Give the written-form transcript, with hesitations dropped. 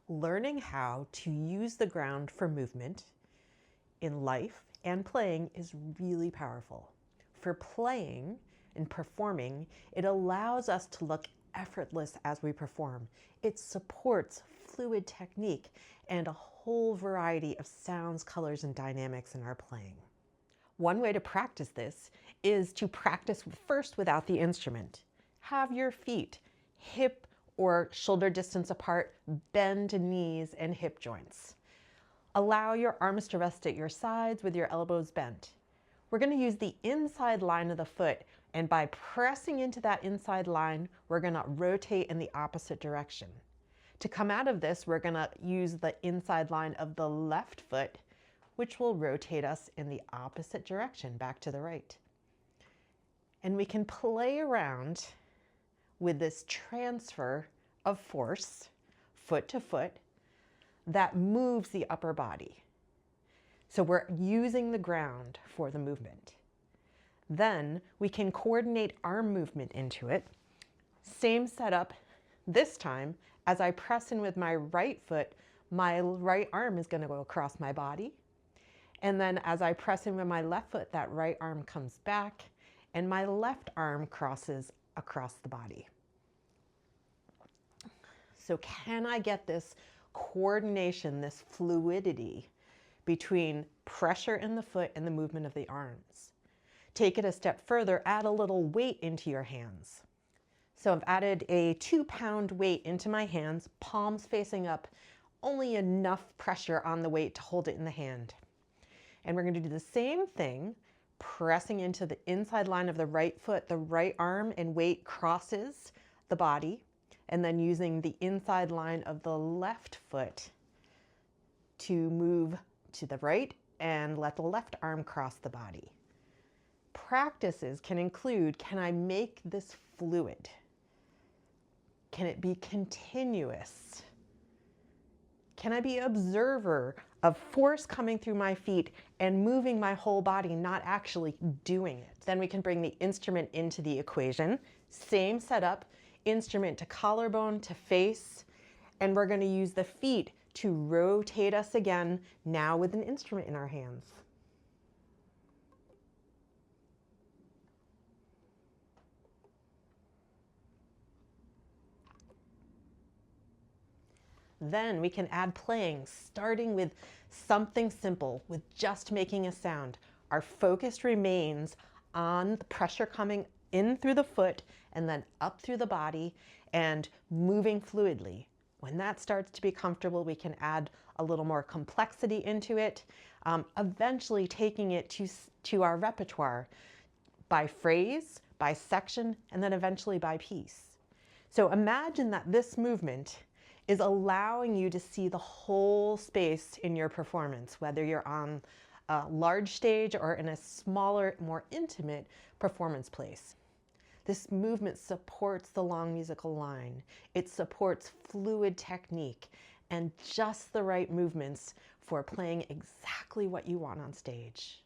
Learning how to use the ground for movement in life and playing is really powerful. For playing and performing, it allows us to look effortless as we perform. It supports fluid technique and a whole variety of sounds, colors, and dynamics in our playing. One way to practice this is to practice first without the instrument. Have your feet hip or shoulder distance apart, bend knees and hip joints. Allow your arms to rest at your sides with your elbows bent. We're going to use the inside line of the foot, and by pressing into that inside line, we're going to rotate in the opposite direction. To come out of this, we're going to use the inside line of the left foot, which will rotate us in the opposite direction, back to the right. And we can play around with this transfer of force, foot to foot, that moves the upper body. So we're using the ground for the movement. Then we can coordinate arm movement into it. Same setup this time. As I press in with my right foot, my right arm is going to go across my body. And then as I press in with my left foot, that right arm comes back and my left arm crosses across the body. So can I get this coordination, this fluidity between pressure in the foot and the movement of the arms? Take it a step further, add a little weight into your hands. So I've added a 2-pound weight into my hands, palms facing up, only enough pressure on the weight to hold it in the hand. And we're going to do the same thing, pressing into the inside line of the right foot, the right arm and weight crosses the body, and then using the inside line of the left foot to move to the right and let the left arm cross the body. Practices can include, can I make this fluid? Can it be continuous? Can I be an observer of force coming through my feet and moving my whole body, not actually doing it? Then we can bring the instrument into the equation. Same setup, instrument to collarbone to face, and we're going to use the feet to rotate us again, now with an instrument in our hands. Then we can add playing, starting with something simple, with just making a sound. Our focus remains on the pressure coming in through the foot and then up through the body and moving fluidly. When that starts to be comfortable, we can add a little more complexity into it, eventually taking it to our repertoire by phrase, by section, and then eventually by piece. So imagine that this movement is allowing you to see the whole space in your performance, whether you're on a large stage or in a smaller, more intimate performance place. This movement supports the long musical line. It supports fluid technique and just the right movements for playing exactly what you want on stage.